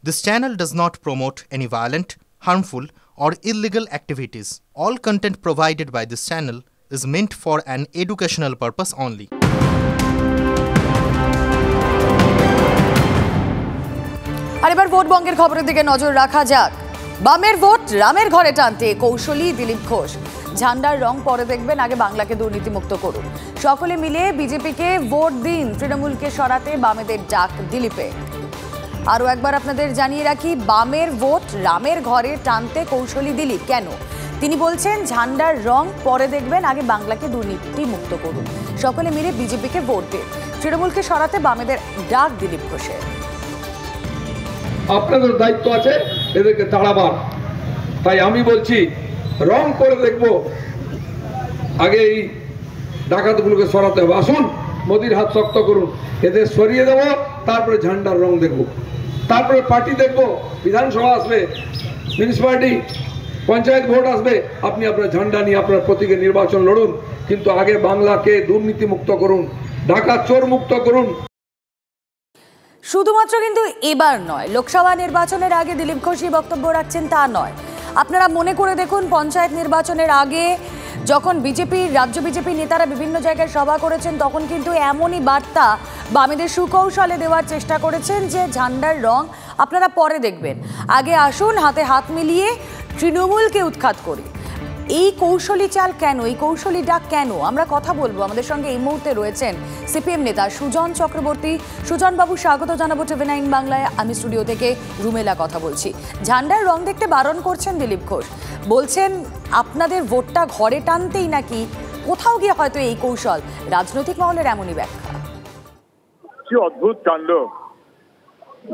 This channel does not promote any violent, harmful, or illegal activities. All content provided by this channel is meant for an educational purpose only. আর এবার vote বঙ্গের খবরের দিকে নজর রাখা যাক। বামের vote রামের ঘরে টানতে কৌশলী দিলীপ ঘোষ। ঝান্ডার রং পরে দেখবেন, আগে বাংলাকে দুর্নীতিমুক্ত করুন। সকলে মিলে বিজেপিকে ভোট দিন, তৃণমূলকে সরাতে বামেদের ডাক দিলীপে। আরও একবার আপনাদের জানিয়ে রাখি, বামের ভোট রামের ঘরে টানতে কৌশলী দিলীপ। কেন? তিনি বলছেন ঝান্ডার রং পরে দেখবেন, আগে বাংলাকে দুর্নীতি মুক্ত করুন। সকলে মিলে বিজেপিকে ভোট দিন, তৃণমূলকে সরাতে বামেদের ডাক দিলীপ ঘোষের। আপনাদের দায়িত্ব আছে এদেরকে তাড়াবার। তাই আমি বলছি রং করে দেখব, আগে এই ডাকাতগুলোকে সরাতে হবে। আসুন মোদির হাত শক্ত করুন, এদের সরিয়ে দেবো, তারপরে ঝান্ডার রং দেখব, তারপরে পার্টি দেখব। বিধানসভা আসবে, মিউনিসিপ্যালিটি, পঞ্চায়েত ভোট আসবে, আপনি আপনার ঝান্ডা নিয়ে আপনার প্রতীকে নির্বাচন লড়ুন, কিন্তু আগে বাংলাকে দুর্নীতি মুক্ত করুন, ডাকাত চোর মুক্ত করুন। শুধুমাত্র কিন্তু এবার নয়, লোকসভা নির্বাচনের আগে দিলীপ ঘোষই বক্তব্য রাখছেন তা নয়। আপনারা মনে করে দেখুন, পঞ্চায়েত নির্বাচনের আগে যখন রাজ্য বিজেপি নেতারা বিভিন্ন জায়গায় সভা করেছেন, তখন কিন্তু এমনই বার্তা বামেদের সুকৌশলে দেওয়ার চেষ্টা করেছেন যে ঝান্ডার রং আপনারা পরে দেখবেন, আগে আসুন হাতে হাত মিলিয়ে তৃণমূলকে উৎখাত করি। এই কৌশলী চাল কেন, এই কৌশলী ডাক কেন, আমরা কথা বলবো। আমাদের সঙ্গে এই মুহূর্তে রয়েছেন সিপিএম নেতা সুজন চক্রবর্তী। সুজন বাবু, স্বাগত জানাবো TV9 বাংলায়। আমি স্টুডিও থেকে রুমেলা কথা বলছি। ঝান্ডার রং দেখতে বারণ করছেন দিলীপ ঘোষ, বলছেন আপনাদের ভোটটা ঘরে টানতেই নাকি কোথাও গিয়ে হয়তো এই কৌশল। রাজনৈতিক মহলের এমনই ব্যাখ্যা। কি অদ্ভুত কাণ্ড!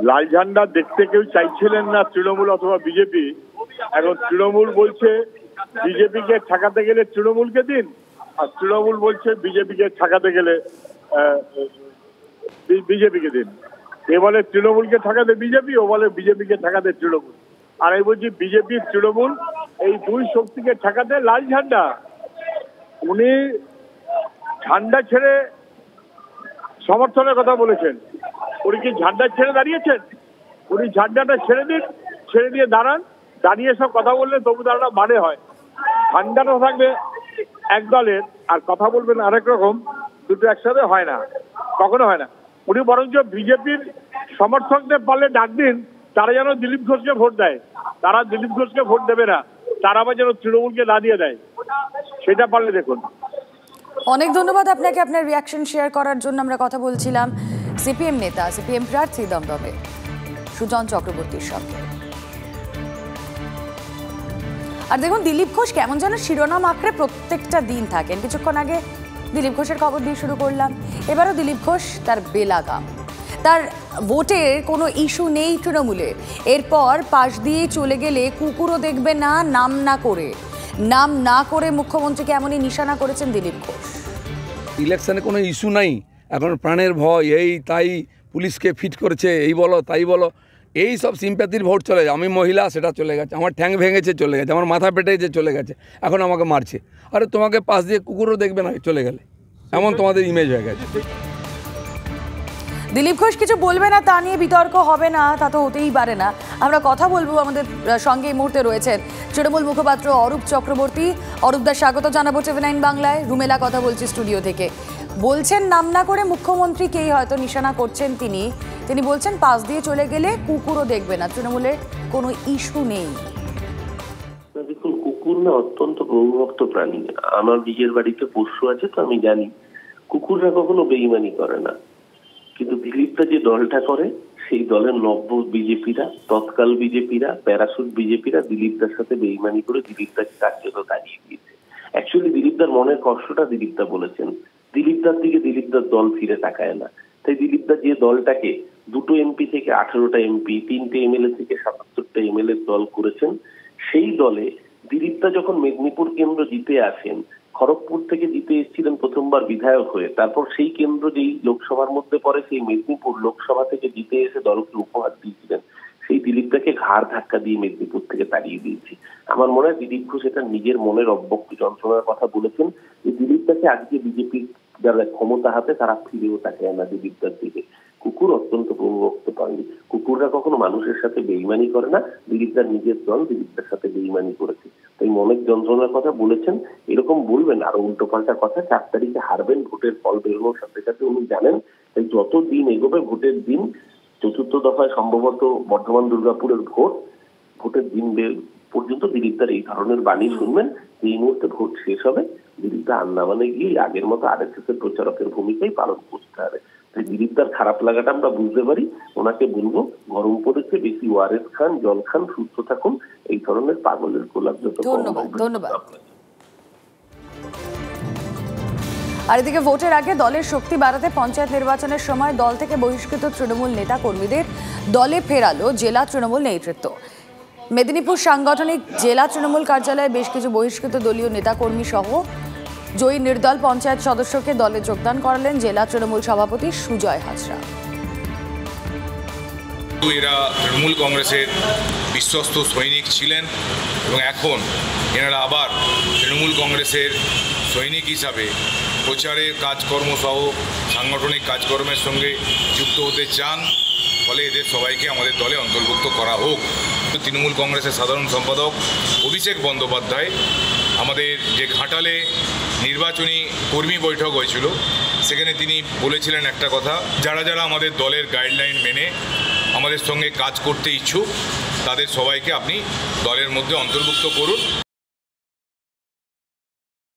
লাল ঝান্ডা দেখতে কেউ চাইছিলেন না তৃণমূল অথবা বিজেপি, এখন তৃণমূল বলছে বিজেপিকে ঠেকাতে গেলে তৃণমূলকে দিন, আর তৃণমূল বলছে বিজেপিকে ঠেকাতে গেলে বিজেপিকে দিন। এ বলে তৃণমূলকে ঠেকাতে বিজেপি, ও বলে বিজেপিকে ঠেকাতে তৃণমূল। আর এই বলছি বিজেপি তৃণমূল এই দুই শক্তিকে ঠেকাতে লাল ঝান্ডা। উনি ঝান্ডা ছেড়ে সমর্থনের কথা বলেছেন, উনি কি ঝান্ডা ছেড়ে দাঁড়িয়েছেন? উনি ঝান্ডাটা ছেড়ে দিন, ছেড়ে দিয়ে দাঁড়ান, দাঁড়িয়ে সব কথা বললে তবু দাঁড়ানো মানে হয়। ঝান্ডাটা থাকবে এক দলের আর কথা বলবেন আরেক রকম, দুটো একসাথে হয় না, কখনো হয় না। উনি বরঞ্চ বিজেপির সমর্থকদের পারলে ডাক দিন, তারা যেন দিলীপ ঘোষকে ভোট দেয়। তারা দিলীপ ঘোষকে ভোট দেবে না, তারা আবার যেন তৃণমূলকে না দিয়ে দেয়, সেটা পারলে দেখুন। অনেক ধন্যবাদ আপনাকে আপনার রিয়াকশন শেয়ার করার জন্য। আমরা কথা বলছিলাম সিপিএম নেতা, সিপিএম প্রার্থী দমদমে সুজন চক্রবর্তীর সঙ্গে। আর দেখুন, দিলীপ ঘোষ কেমন যেন শিরোনাম আঁকড়ে প্রত্যেকটা দিন থাকেন। কিছুক্ষণ আগে দিলীপ ঘোষের খবর দিয়ে শুরু করলাম, এবারও দিলীপ ঘোষ তার বেলাগাম। তার ভোটের কোনো ইস্যু নেই তৃণমূলের। এরপর পাশ দিয়ে চলে গেলে কুকুরও দেখবে না, নাম না করে মুখ্যমন্ত্রীকে এমনই নিশানা করেছেন দিলীপ ঘোষ। ইলেকশনে কোনো ইস্যু নাই, এখন প্রাণের ভয়, এই তাই পুলিশকে ফিট করেছে, এই বলো তাই বলো, এই সব সিম্প্যাথির ভোট চলে যায়। আমি মহিলা, সেটা চলে গেছে, আমার ঠ্যাং ভেঙেছে চলে গেছে, আমার মাথা পেটেছে চলে গেছে, এখন আমাকে মারছে। আরে তোমাকে পাশ দিয়ে কুকুরও দেখবে না চলে গেলে, এমন তোমাদের ইমেজ হয়ে গেছে। দিলীপ ঘোষ কিছু বলবে না তা নিয়ে বিতর্ক হবে না, তা তো হতেই পারে না। আমরা কথা বলবো, আমাদের সঙ্গে এই মুহূর্তে রয়েছেন তৃণমূল মুখপাত্র অরূপ চক্রবর্তী। অরূপদার স্বাগত জানাবো TV9 বাংলায়। রুমেলা কথা বলছি স্টুডিও থেকে। বলছেন নাম না করে মুখ্যমন্ত্রীকেই হয়তো নিশানা করছেন তিনি বলছেন পাশ দিয়ে চলে গেলে কুকুরও দেখবে না, তৃণমূলের কোনো ইস্যু নেই। দেখুন, কুকুর না অত্যন্ত প্রভুভক্ত প্রাণী। আমার নিজের বাড়িতে পশু আছে, তো আমি জানি কুকুররা কখনো বেইমানি করে না। কিন্তু দিলীপটা যে দলটা করে, সেই দলের নব্য বিজেপিরা, তৎকাল বিজেপিরা, প্যারাশুট বিজেপিরা দিলীপদার সাথে বেইমানি করে দিলীপদাকে কার্যত তাড়িয়ে দিয়েছে। অ্যাকচুয়ালি দিলীপদার মনের কষ্টটা দিলীপদা বলেছেন, দিলীপদার দিকে দিলীপদার দল ফিরে তাকায় না। তাই দিলীপদা যে দলটাকে 2 MP থেকে 18টা MP, 3টে MLA থেকে 77টা MLA দল করেছেন, সেই দলে দিলীপদা যখন মেদিনীপুর কেন্দ্র জিতে আসেন, খড়গপুর থেকে জিতে এসেছিলেন প্রথমবার বিধায়ক হয়ে, তারপর সেই কেন্দ্র যেই লোকসভার মধ্যে পড়ে, সেই মেদিনীপুর লোকসভা থেকে জিতে এসে দলকে উপহার দিয়েছিলেন, সেই দিলীপদাকে ঘাড় ধাক্কা দিয়ে মেদিনীপুর থেকে তাড়িয়ে দিয়েছে। আমার মনে হয় দিলীপ ঘোষ এটা নিজের মনের অব্যক্ত যন্ত্রণার কথা বলেছেন, যে দিলীপদাকে আজকে বিজেপির যারা ক্ষমতা হাতে তারা ফিরেও তাকায় না দিলীপদার দিকে। কুকুর অত্যন্ত প্রভুভক্ত প্রাণী। কুকুররা কখনো মানুষের সাথে বেইমানি করে না। দিলীপদার নিজের দল দিলীপদার সাথে বেইমানি করেছে, তাই মনের যন্ত্রণার কথা বলেছেন। এরকম বলবেন আরো উল্টোপাল্টা কথা। 4 তারিখে হারবেন, ভোটের ফল বেরোনোর সাথে সাথে উনি জানেন। তাই যত দিন এগোবে ভোটের দিন, 4র্থ দফায় সম্ভবত বর্ধমান দুর্গাপুরের ভোটের দিন পর্যন্ত দিলীপদার এই ধরনের বাণী শুনবেন। এই মুহূর্তে ভোট শেষ হবে, দিলীপদা আন্দামানে গিয়ে আগের মতো RSS এর প্রচারকের ভূমিকাই পালন করতে হবে। তাই দিলীপদার খারাপ লাগাটা আমরা বুঝতে পারি। ওনাকে বলবো গরম পড়েছে, বেশি ওআরএস খান, জল খান, সুস্থ থাকুন। এই ধরনের পাগলের গোলাপ যত ধন্যবাদ। আর এদিকে ভোটের আগে দলের শক্তি বাড়াতে পঞ্চায়েত নির্বাচনের সময় দল থেকে বহিষ্কৃত তৃণমূল নেতা কর্মীদের দলে ফেরালো জেলা তৃণমূল নেতৃত্ব। মেদিনীপুর সাংগঠনিক জেলা তৃণমূল কার্যালয়ে বেশ কিছু বহিষ্কৃত দলীয় নেতাকর্মী সহ জয়ী নির্দল পঞ্চায়েত সদস্যকে দলে যোগদান করালেন জেলা তৃণমূল সভাপতি সুজয় হাজরা। এরা তৃণমূল কংগ্রেসের বিশ্বস্ত সৈনিক ছিলেন এবং এখন এনারা আবার তৃণমূল কংগ্রেসের সৈনিক হিসাবে প্রচারের কাজকর্ম সহ সাংগঠনিক কাজকর্মের সঙ্গে যুক্ত হতে চান। ফলে এদের সবাইকে আমাদের দলে অন্তর্ভুক্ত করা হোক। তৃণমূল কংগ্রেসের সাধারণ সম্পাদক অভিষেক বন্দ্যোপাধ্যায় আমাদের যে ঘাটালে নির্বাচনী কর্মী বৈঠক হয়েছিল, সেখানে তিনি বলেছিলেন একটা কথা, যারা যারা আমাদের দলের গাইডলাইন মেনে আমাদের সঙ্গে কাজ করতে ইচ্ছুক তাদের সবাইকে আপনি দলের মধ্যে অন্তর্ভুক্ত করুন।